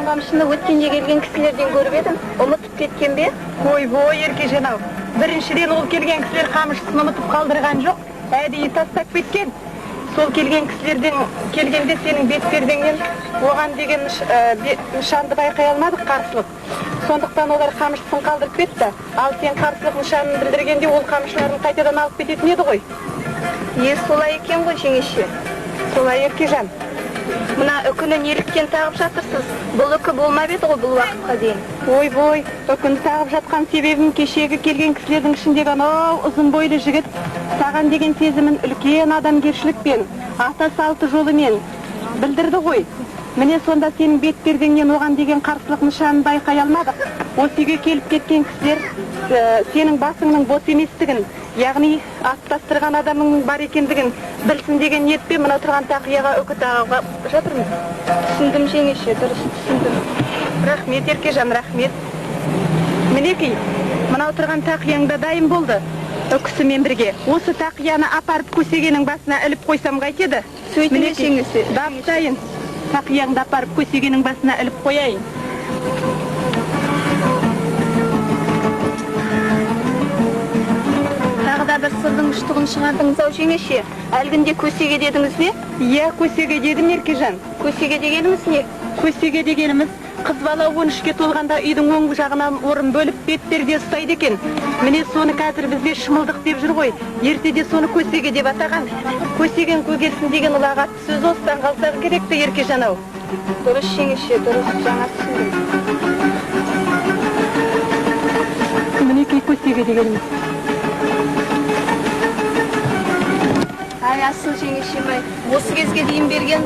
Қамшыны өткенде келген кісілерден көріп едім, ұмытып кеткен бе? Ой, Еркежан ау. Біріншіден ол келген кісілер қамшысын ұмытып қалдырған жоқ, әдейі тастап кеткен. Сол келген кісілерден келгенде сенің бетпердеңнен оған деген нышанды байқай алмадық, қарсылық. Сондықтан олар қамшысын қалдырып кетті. Ал сен қарсылық нышанын білдіргенде ол қамшыларын қайтадан алып кететін еді ғой. Солай екен ғой, жеңеше. Солай, Еркежан. Мына үкіні неліктен тағып жатырсыз? Бұл үкі болмап еді ғой бұл уақытқа дейін. Ой, үкіні тағып жатқан себебім кешегі келген кісілердің ішіндегі анау ұзын бойлы жігіт саған деген сезімін үлкен адамгершілікпен, ата салты жолымен білдірді ғой. Міне сонда сенің бетпердеңнен оған деген қарсылық нышанын байқай алмадық. Осы үйге келіп кеткен кісілер сенің басыңның бос еместігін, яғни аттастырған адамың бар екендігін білсін деген ниетпен мына тұрған тақияға үкі тағуға жатырмыз. Түсіндім, жеңеше, дұрыс түсіндім. Рахмет, Еркежан, рахмет. Мінекей, мына тұрған тақияңда дайын болды. Үкісімен бірге. Осы тақияны апарып көсегенің басына іліп қойсам қайтеді? Сөйтіңіз, жеңеше. Дайын. Тақияңды апарып көсегенің басына іліп қояйын. Тағыда бір сырдың ұштығын шығардыңыз ау, жеңеше. Әлгінде көсеге дедіңіз бе? Иә, көсеге дедім, Еркежан. Көсеге дегеніміз не? Көсеге дегеніміз қыз бала 13-ке толғанда үйдің оң жағынан орын бөліп бетперде ұстайды екен. Міне соны қазір бізде шымылдық деп жүр ғой. Ертеде соны көсеге деп атаған. Көсеген көгерсін деген ұлағатты сөз осыдан қалсақ керекті, Еркежан ау. Дұрыс, жеңеше, дұрыс, жаңа түсіндім. Мінекей көсеге дегеніміз. Ай, асыл жеңешем-ай, осы кезге дейін берген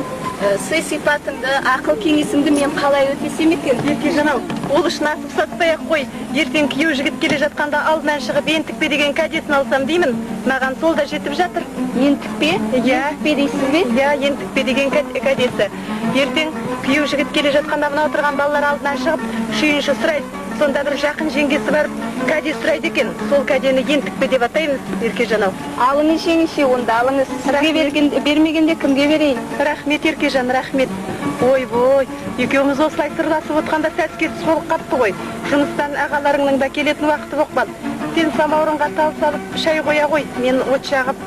сый-сипатыңды, ақыл кеңесіңді мен қалай өтесем екен? Еркежан ау, ол үшін асып сатпай-ақ қой. Ертең күйеу жігіт келе жатқанда алдынан шығып ентікпе деген кәдесін алсам деймін. Маған сол да жетіп жатыр. Ентікпе? Ентікпе дейсіз бе? Иә, ентікпе деген кәдесі. Ертең күйеу жігіт келе жатқанда мына отырған балалар алдынан шығып, шүйінші сұрайды. Сонда бір жақын жеңгесі барып, кәде сұрайды екен. Сол кәдені ентікпе деп атаймыз, Еркежан ау. Алыңыз, жеңеше, онда алыңыз. Сізге бермегенде кімге берейін? Рахмет, Еркежан, рахмет. Ой, екеуміз осылай сырласып отқанда сәскетсіз болып қапты ғой. Жұмыстан ағаларыңның да келетін уақыты боқпады. Сен самаурынға тал салып шай қоя ғой, мен от жағып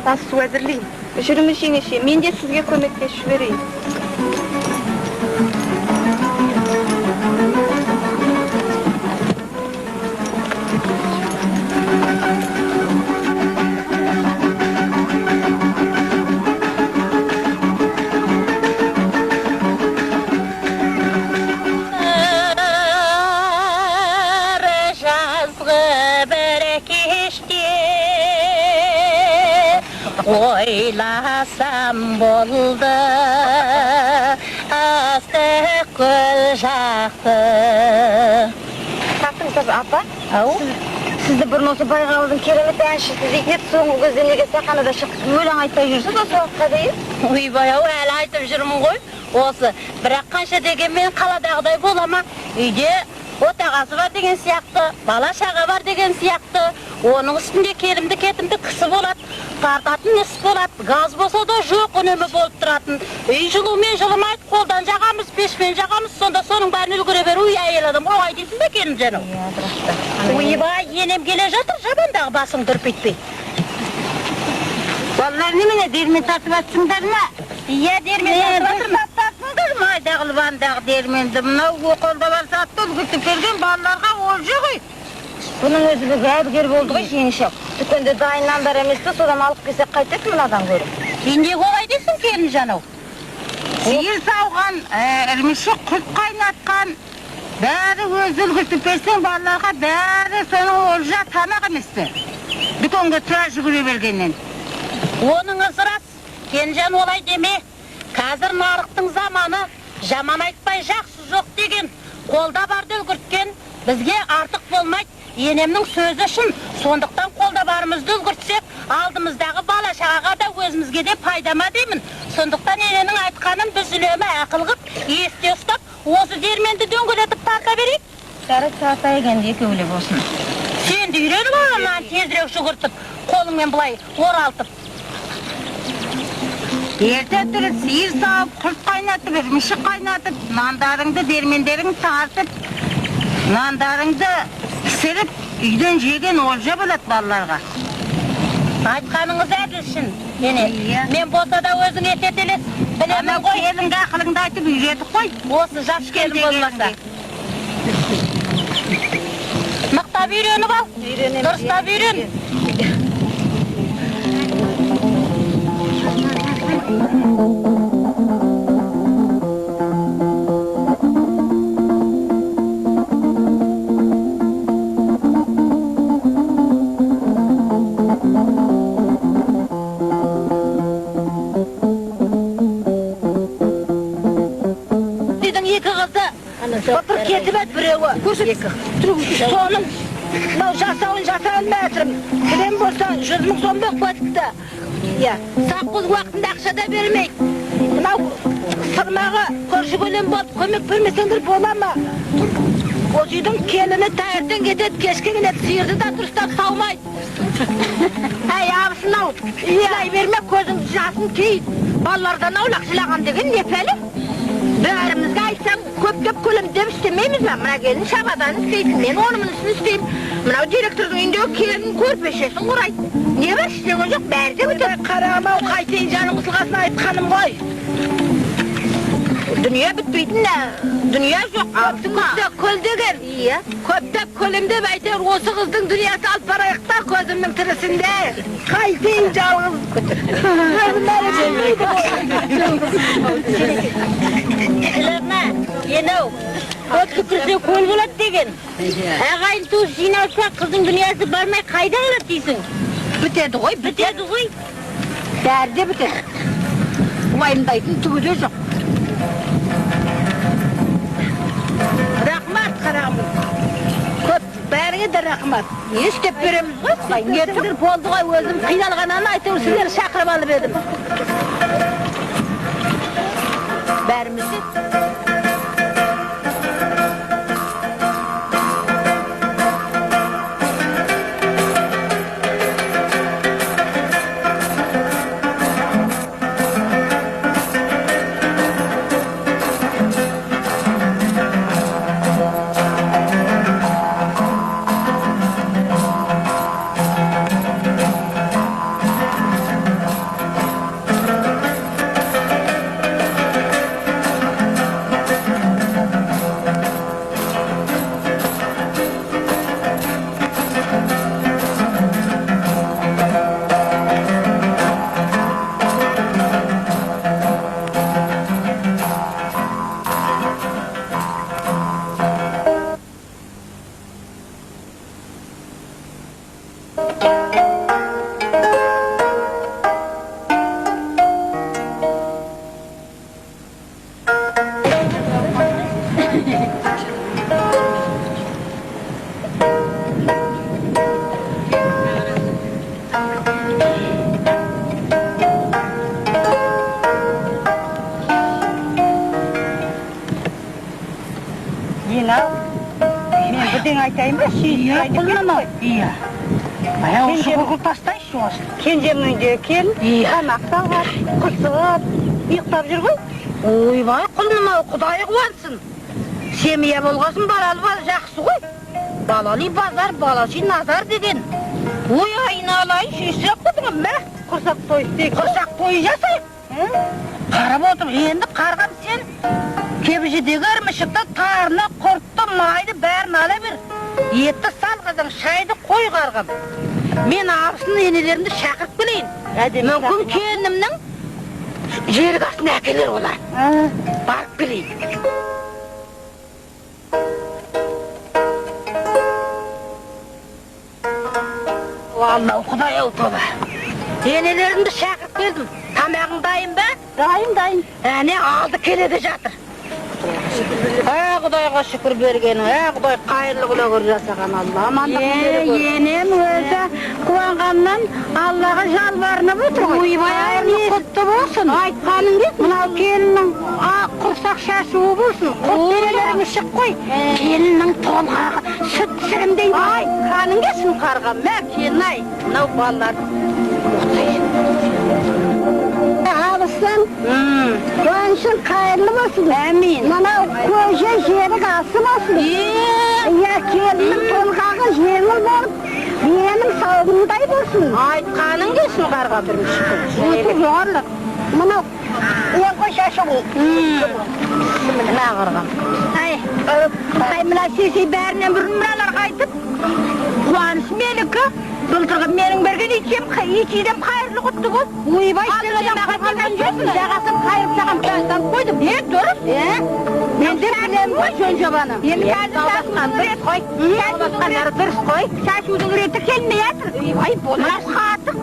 ас су әзірлейін. Жүріңіз, жеңеше, мен де сізге көмектесіп жіберейін. Ойласам болды астық көл жақты. Тақтыңыз, апа? Ау? Сізді бұрын осы Байғауылдың керемет әншісі дейтін соңғы кезде неге сахнада шығып өлең айтпай жүрсіз осы уақытқа дейін? Ойбай ау, әлі айтып жүрмін ғой. Осы, бірақ қанша дегенмен қаладағыдай болама. Үйде отағасы бар деген сияқты, бала шаға бар деген сияқты. Оның үстінде келімді кетімді кісі болады, тартатын іс болады, газ болса да жоқ үнемі болып тұратын. Үй жылумен жылымайды, қолдан жағамыз, пешпен жағамыз, сонда соның бәрін үлгіре беру әйел адам оңай дейсің бе келін жаным? Ойбай, енем келе жатыр, жабандағы басың дүрпейтпей. Балалар немене, дермен тартып атсыңдар ма? Иә, дермен тартып атсыңдар ма? Айдағылбандағы дерменді, мынау қолда бар сатты үлгітіп келген балаларға ол жоғый. Бұның өзі біз әбігер болды ғой, жеңішек. Дүкенде дайыннан бар еместі, содан алып келсек қайтеді мынадан көріп. Сенде олай дейсің келін жанау? Сиыр сауған, ірмішік құрт қайнатқан, бәрі өзі үлгітіп берсең балаларға бәрі соның олжа тамақ еместі. Дүкенге тұра жүгіре бергеннен. Оныңыз рас, Кенжан олай деме. Қазір нарықтың заманы, жаман айтпай жақсы жоқ деген. Қолда барды үлгірткен, бізге артық болмайды. Енемнің сөзі үшін, сондықтан қолда бар жолдарымызды үлгіртсек, алдымыздағы бала шағаға да өзімізге де пайдама деймін. Сондықтан ененің айтқанын біз үлемі ақыл қып, есте ұстап, осы дерменді дөңгелетіп тарта берейік. Жарық тарта егенде екеулі болсын. Сен де үйреніп алынан тезірек жүгіртіп, қолыңмен былай оралтып. Ерте тұрып, сиыр сауып, құрт қайнатып, ірмішік қайнатып, нандарыңды, дермендерің тартып, нандарыңды пісіріп, үйден жеген олжа болады балаларға. Айтқаныңыз әділшін, ене. Мен болса да өзің ететелес, білемін ғой. Келінге ақылыңды айтып үйретіп қой. Осы жас келін болмаса. Мықтап үйреніп ал, дұрыстап үйрен. Отыр кетіп әт біреуі. Көрсет. Соның жасауын жаса алмай атырым. Білем болса 100 мың сом боқ батыпты. Саққыз уақытында ақша да бермейді. Мынау сырмағы көрші көлем болып көмек бермесеңдер бола ма? Осы үйдің келіні таңертең кетеді, кешке келеді, сиырды да дұрыстап саумайды. Әй, абысын-ау, илай берме, көзің жасын кейді. Балалардан аулақ жылаған деген не пәлі? Бәрімізге айтсам, көп көлемдеп істемейміз ба? Мына келін шабадан істейді, мен онымын ісін істеймін. Мынау директордың үйіндегі келін көрпешесін құрайды. Не бар істеген жоқ, бәрі де өтеді. Қарағым-ау, қайтейін жаның қысылғасын айтқаным ғой. Дүния бітпейтін дүния жоқ. Көпті көл деген. Көпті көлемдеп әйтер осы қыздың дүниясы алып барайықта көзімнің тірісінде. Қайтейін жалғыз. Лерна, енеу, көпті күрсе көл болады деген. Ағайын туыс жиналса қыздың дүниясы бармай қайда қалады дейсің? Бітеді ғой, Бітеді ғой. бәрі де бітеді. Уайымдайтын түгі де жоқ. Рахмат қарағым. Көп бәріңе де рахмат. Не істеп береміз ғой? Нетіңдер болды ғой, өзім қиналғанан айтып сіздер шақырып алып едім. Бәріміз де. Кенжемнің де кел, тамақ салғат, құсығып, ұйықтап жүр ғой. Ойбай, құлыным-ау, құдай қуансын. Семия болғасын баралы бар, жақсы ғой. Балали базар, балашы назар деген. Ой, айналайын, шешірек бұдыңым, мә? Құрсақ той істейік. Құрсақ той жасайық. Қарап отыр, енді қарғам сен. Кебежедегі ірмішікті, тарыны, құртты, майды бәрін ала бір. Етті салғызың, шайды қой қарғам. Мен абысын енелерімді шақырып келейін. Мүмкін келінімнің жерік астына әкелер олар. Барып келейін. Аллау, Құдай-ау тоба. Енелерімді шақырып келдім. Тамағың дайын ба? Дайын. Әне алды келеді жатыр. Құдайға шүкір берген, Құдай қайырлы күлі жасаған Алла. Амандық берген. Енем өзі қуанғаннан Аллаға жалбарынып отыр ғой. Ойбай, құтты болсын. Айтқаның деп, мынау келіннің құрсақ шашуы болсын. Құттырелерің шық қой. Келіннің толғағы сүт сірімдей. Айтқаның кесін қарғам, мә келін ай. Мынау балалар. Алыстан, қуанышың қайырлы болсын. Әмин. Мынау көже жерік асы болсын. Келіннің толғағы жеңіл болып, менің сауығындай болсын. Айтқаның кесін қарғам бірінші. Өті жоғарлық. Мынау ең қой шашығы. Мына қарғам. Мына сесей бәрінен бұрын мыналарға айтып, қуаныш менікі, былтырғы менің берген итшеден қайырлы құтты бол. Ойбай, жағасын қайырып саған қайырдан қойдым. Дұрыс. Мен де білем ғой жөн жобаны. Енді шашудың рет қой. Басқандары дұрыс қой. Шашудың реті келмей жатыр. Ойбай, Мына қатық.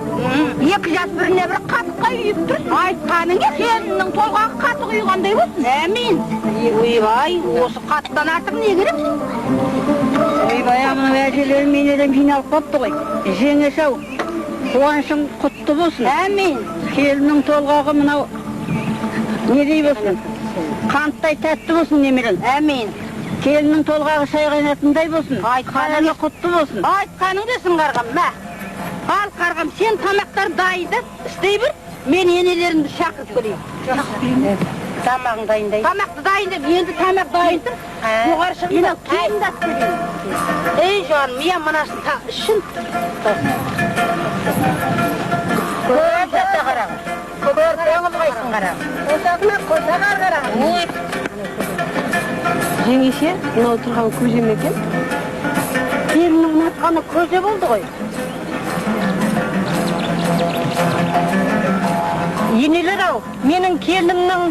2 жас біріне бір қатыққа үйіп тұр. айтқаның Келіннің толғағы қатық үйғандай болсын. Әмин. Ойбай, осы қатықтан артық не керек? Ойбай, амына әжелерім менеден жиналып қапты ғой. Жеңеш ау, қуанышың құтты болсын. Әмин. Келіннің толғағы мынау недей болсын? Қанттай тәтті болсын немерен. Әмин. Келіннің толғағы шай қайнатындай болсын. Айтқаның құтты болсын. Айтқаның десін қарғам, мә. Ал қарғам, сен тамақтар дайынды, істей бір, мен енелерімді шақырып көрейін. Тамағың дайындай. Тамақты дайындап, енді тамақ дайындыр. Жоғары шығып, қайындап көрейін. Ей жаным, мен мынасын үшін. Көп жатта қарағым. Көп көңіл қайсын қарағым. Қосағына қосағар қарағым. Ой, Жеңеше, мынау тұрған көже ме екен? Келіннің ұнатқаны көже болды ғой. Енелер ау, менің келінімнің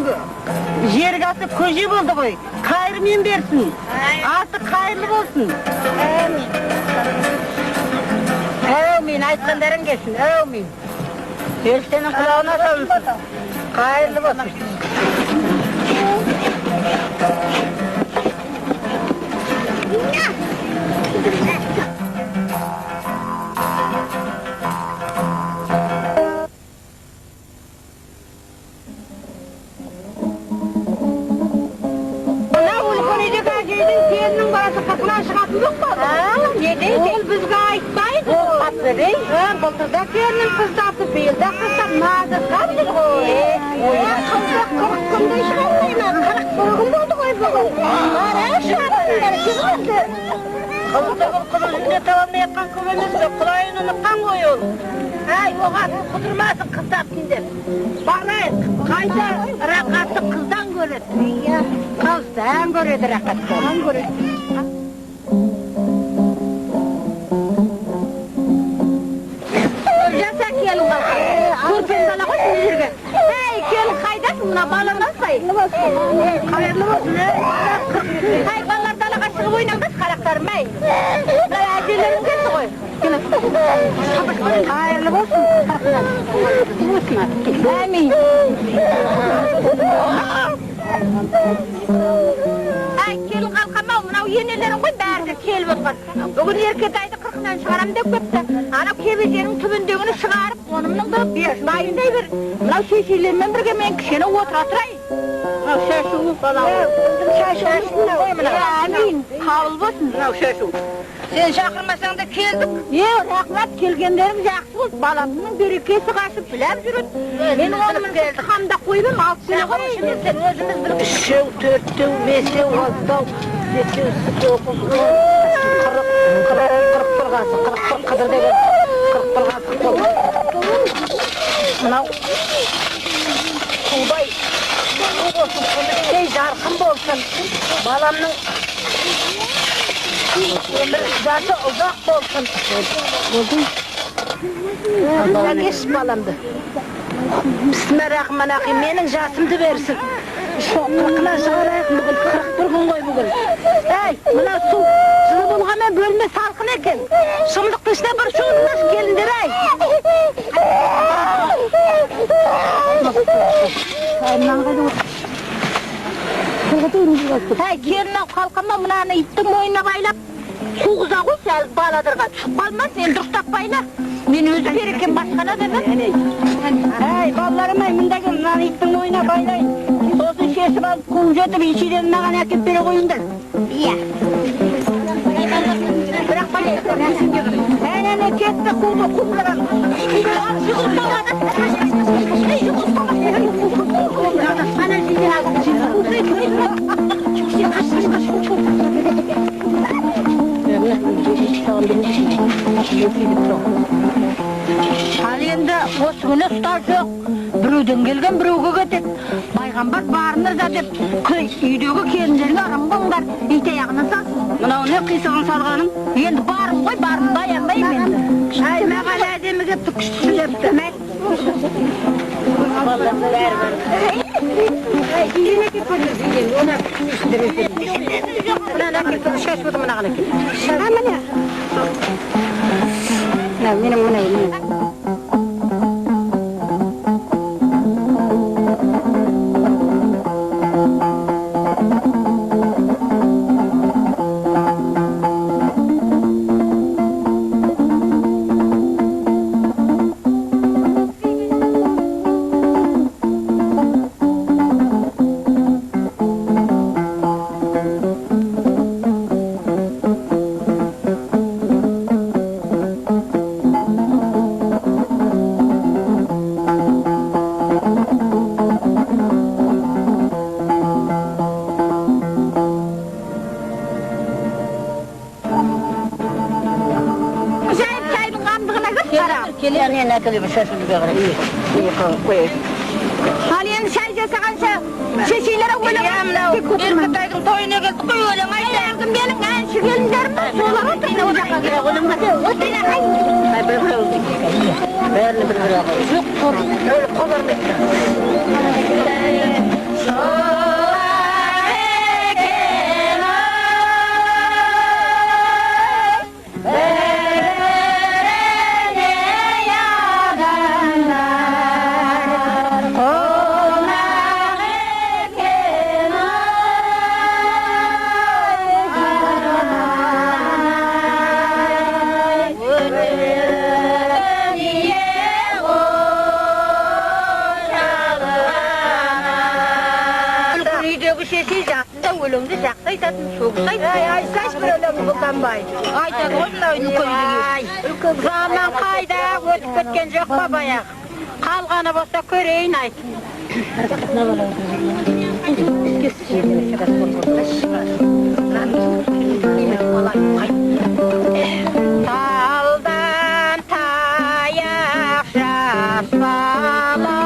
жергасы көже болды ғой. Қайырмен берсін. Аты қайырлы болсын. әумин, айтқандарың келсін, әумин. Сенің құлағына салынсын. Қайырлы болсын. Келіннің баласы қасынан шығатын жоқ па? Не дейді? Ол бізге айтпайды. Ол қатты Былтырда келіннің қыздаты, биылда қыздап назырға бір ғой. Қызды 40 күндей шығармай ма? 41 күн болды ғой бүгін. Ара шығармай шығарды. Қызды бұл қыз жүзіне табалмай жатқан көп емес пе? Құдайын ұмытқан ғой ол. Әй, оған құтырмасын қыздапсын деп. Барайық, қайда рақатты қыздан көреді. Қыздан көреді рақаттан. Жаса келін қалқан. Көрпен бала ғой сіз жерге. Әй, келін қайдасың, мына балаңнан сай. Қайырлы болсын. Әй, балалар далаға шығып ойнаңдас, қарақтарым, әй. Мына әжелерің келді ғой. Қайырлы болсын. Әмин. Әй, келін қалқамау, мынау енелерің ғой бәрі келіп отқан. Бүгін еркетайды 40-нан шығарам деп көпті. Анау кебеженің түбіндегіні шығарып, онымның да дайындай бір. Мынау шешелермен бірге мен кішкене отыра тұрайын. Мынау шашу балау. Әмин. Қабыл болсын мынау шашу. Сен шақырмасаң да келдік. Рахмат, келгендерің жақсы болды. Баламның берекесі қашып біліп жүреді. Мен онымын қамда қойдым, 6 сene қойдым. Сен өзіміз біліп. 3-еу, 4-еу, 5-еу, 6-еу, 7-еу, 8-еу, 41 ғасы, 41 қыдыр деген, 41 ғасы болды. Мынау құлбай, жарқын болсын. Баламның өмір жасы ұзақ болсын. Әкеш баламды. Бісмәррахманрахим, менің жасымды берсін. 40-нан шығарайық бүгін, 41 күн ғой бүгін. Әй, мына су жылы болғанмен бөлме салқын екен. Шымдықтың ішіне бір шуылмаш келіндер, әй. Мынаған қайда отыр? Hey, kelin kalkama mınanı ittin boyuna baylap. Suğuza koy, sen baladırga çıkıp kalmaz, sen dұрыс tapbayla. Men özü bereken başkana demem. Hey, ballarım mındaki mınanı ittin boyuna baylayın. Sosun şesip alıp kuğu götüp içiden mağan akip beri koyundur. Iya. Bırak bana. Hemen ketme kuğu kuğulara. Al endi осы күні ұстар жоқ. Біреуден келген біреуге кетеді. Пайғамбар барыңыздар деп үйдегі келіндерге арам болыңдар. Ит аяғына салсын. Мынау не қисығын салғаным? Енді барым ғой, барым баянбаймын енді. Ай, маған әдемі кепті, күшті кепті. Al endi şay jasagancha şeşeylere o'ylamayman. Erkatayning to'yina kelib qo'y o'ylamaydi. Erkim benim shu kelinlarmi? So'lar o'tirdi o yoqqa kira o'ylamadi. O'tirdi hay. Hay bir qo'ydik. Berni bir qo'ydik. Yo'q, o'ylab qo'yarmaydi. Ölümde saksaytasın, soğuksaytasın. Ay, kaç bir ölüm buldanbay. Ayda koyla oyunu koydu. Zaman kayda, ötüp ketken жоқ па баяq. Қалғаны болса көрейін айт. Талдан таяқ жаспала.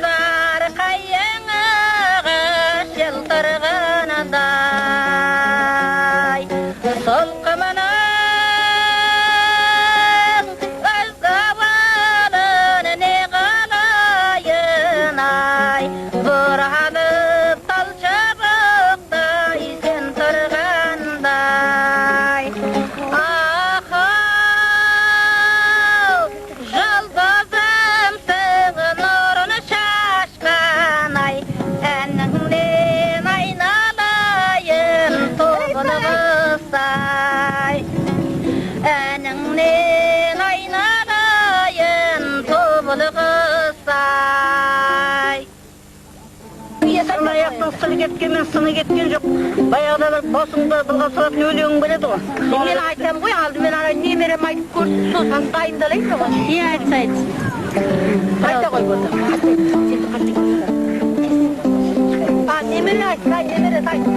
Sar kayang Мен аяқтың сыны кеткен, мен сыны кеткен жоқ. Баяғыда бір босыңда былға салатын өлеңің біледі ғой. Мен айтам ғой, алдымен ана немерем айтып көрсін, сосын дайындалайын ғой. Айтса айтсын. Айта ғой болды. Немере айтса, немере айтсын.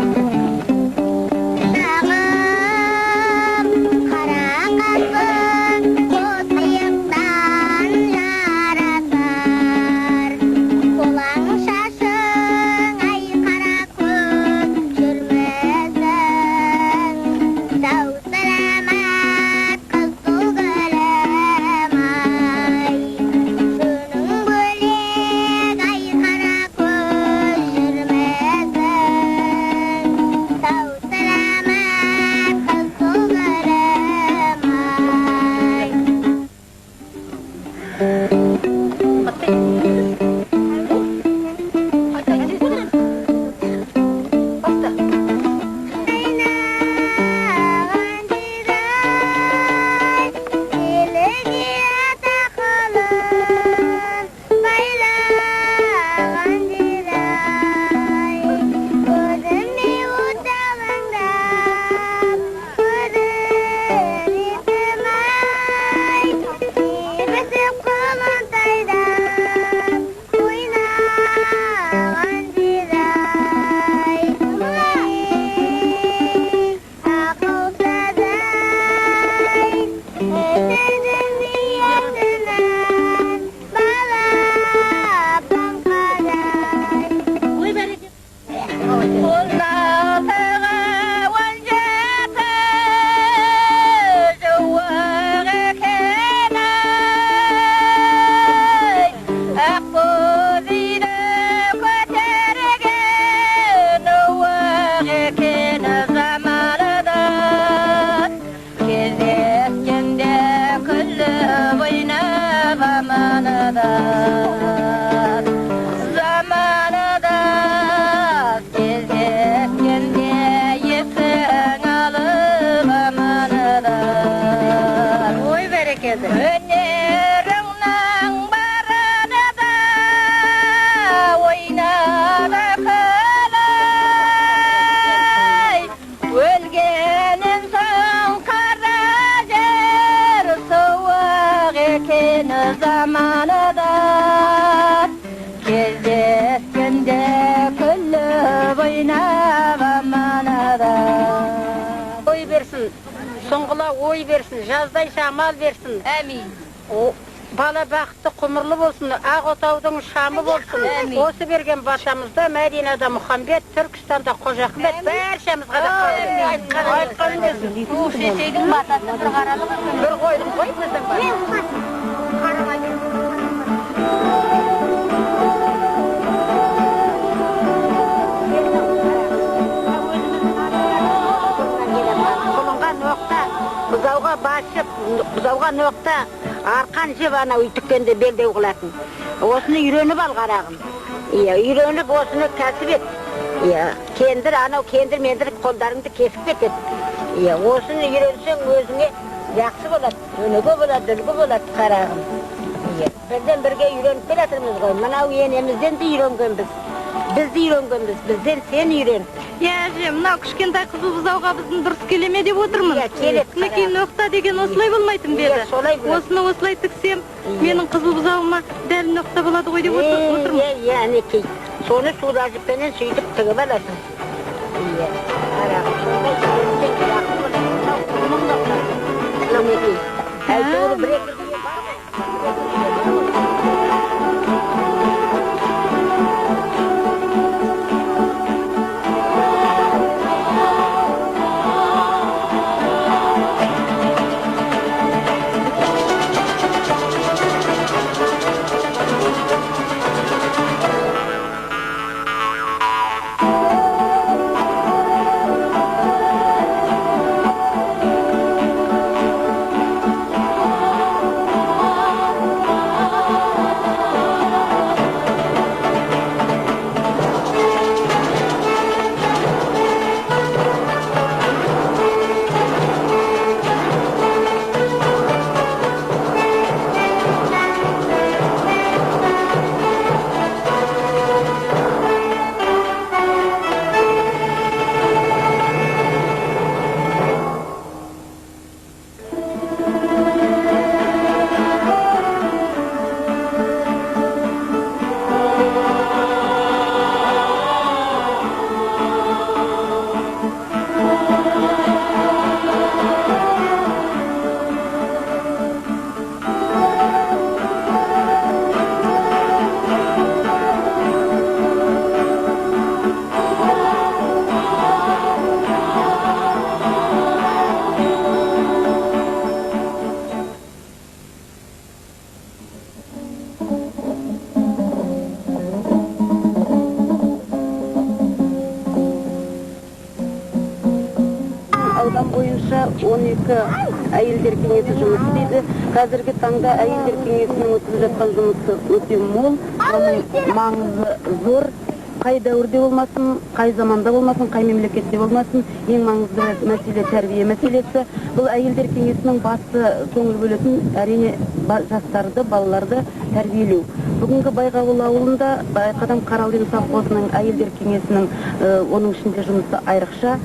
Соңғыла ой берсін, жаздай шамал берсін. Әмин. Бала бақытты құмырлы болсын, ақ отаудың шамы болсын. Осы берген батамызда Мәдинада Мұхамбет, Түркістанда Қожа Ахмет, бәршемізға да айтқан өзін. Шешейдің батасы бір қаралығы. Бір қойдың қой біздің бар. Бұзауға басып, бұзауға ноқта, арқан жеп анау үйтіккенде белдеу қылатын. Осыны үйреніп ал қарағым. Үйреніп осыны кәсіп ет. Кендір, анау кендір-мендір қолдарыңды кесіп кетеді. Осыны үйренсең өзіңе жақсы болады, өнеге болады, үлгі болады қарағым. Бірден бірге үйреніп келатырмыз ғой. Мынау енемізден де үйренгенбіз. Біз де үйренгенбіз, бізден сен үйрен. Мынау кішкентай қызыл бұзауға біздің дұрыс келеме деп отырмын. Мінекей ноқта деген осылай болмайтын беді. Осыны осылай тіксем, менің қызыл бұзауыма дәл ноқта болады ғой деп отырмын. Әнекей, соны суда жіппенен сөйтіп тігіп аласың. Әйтеуір бір-екі бойынша 12 әйелдер кеңесі жұмыс істейді. Қазіргі таңда әйелдер кеңесінің өтіп жатқан жұмысы өте мол, оның маңызы зор. Қай дәуірде болмасын, қай заманда болмасын, қай мемлекетте болмасын, ең маңызды мәселе тәрбие мәселесі. Бұл әйелдер кеңесінің басты көңіл бөлетін әрине жастарды, балаларды тәрбиелеу. Бүгінгі Байғауыл ауылында Байқадам Қаралдин совхозының әйелдер кеңесінің оның ішінде жұмысы айрықша.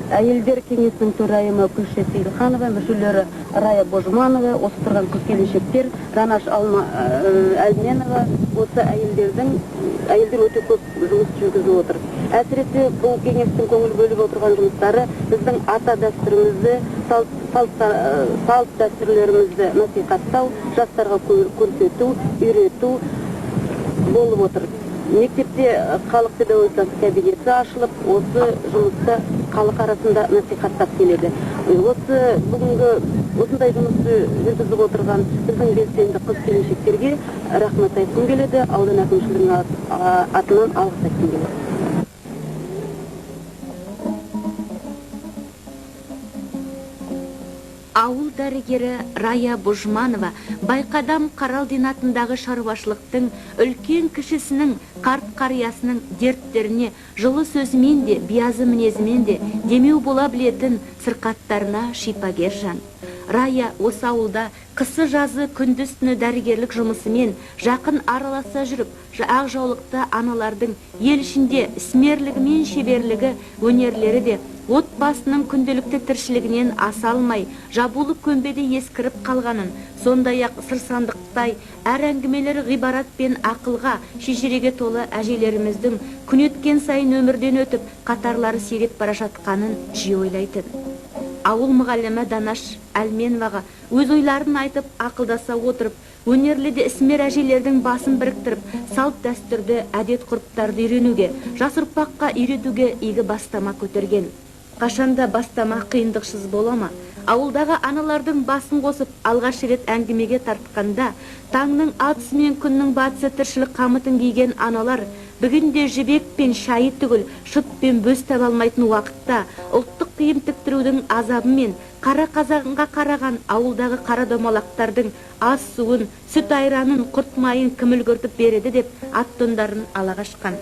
Әйелдер кеңесінің төрайымы Күлше Сейілханова, мүшелері Рая Божманова, осы тұрған қыз-келіншектер, Ранаш Әлменова, осы әйелдер өте көп жұмыс жүргізіп отыр. Әсіресе бұл кеңестің көңіл бөліп отырған жұмыстары біздің ата дәстүрімізді, салт дәстүрлерімізді насихаттау, жастарға көрсету, үйрету болып отыр. Мектепте халық педагогикасы кабинеті ашылып, осы жұмысты халық арасында насихаттап келеді. Осындай жұмысты жүргізіп отырған біздің белсенді қыз-келіншектерге рахмет айтқым келеді, аудан әкімшілігінің атынан алғыс айтқым келеді. Ауыл дәрігері Рая Божманова Байқадам Қаралдин атындағы шаруашылықтың үлкен кішісінің, қарт-қариясының дерттеріне жылы сөзімен де, биязы мінезімен де демеу бола білетін сырқаттарына шипагер жан. Рая осы ауылда қысы-жазы күндіз-түні дәрігерлік жұмысымен жақын араласа жүріп, ақ жаулықты аналардың ел ішінде ісмерлігі мен шеберлігі, өнерлері де отбасының күнделікті тіршілігінен аса алмай, жабулы көмбеде ескіріп қалғанын, сондай-ақ сырсандықтай әр әңгімелері ғибарат пен ақылға, шежіреге толы әжелеріміздің күн өткен сайын өмірден өтіп, қатарлары сиреп бара жатқанын жиі ойлайтын. Ауыл мұғалімі Данаш Әлменоваға өз ойларын айтып, ақылдаса отырып, өнерліде ісмер әжелердің басын біріктіріп, салт дәстүрді, әдет ғұрыптарды үйренуге, жас ұрпаққа үйретуге игі бастама көтерген. Қашанда бастама қиындықсыз бола ма? Ауылдағы аналардың басын қосып, алғаш рет әңгімеге тартқанда, таңның атысы мен күннің батысы тіршілік қамытын киген аналар, бүгінде жібек пен шайы түгіл, шыт пен бөз таба алмайтын уақытта ұлттық киім тіктірудің азабымен қара қазағынға қараған ауылдағы қара домалақтардың ас суын, сүт айранын, құрт майын кім үлгертіп береді деп ат-тондарын ала қашқан.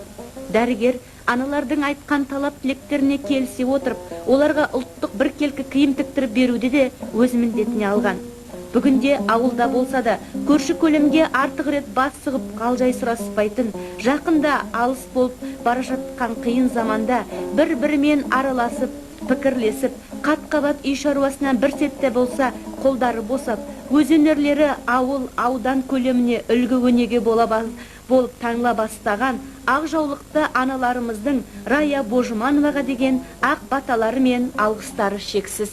Дәрігер аналардың айтқан талап тілектеріне келісе отырып, оларға ұлттық бір келкі киім тіктіріп беруді де өз міндетіне алған. Бүгінде ауылда болса да, көрші көлемге артық рет бас сұғып қалжай сұраспайтын, жақында алыс болып бара жатқан қиын заманда бір-бірімен араласып, пікірлесіп, қат-қабат үй шаруасынан бір сетте болса қолдары босап, өз өнерлері ауыл, аудан көлеміне үлгі өнеге болып таңла бастаған ақ жаулықты аналарымыздың Рая Божмановаға деген ақ баталары мен алғыстары шексіз.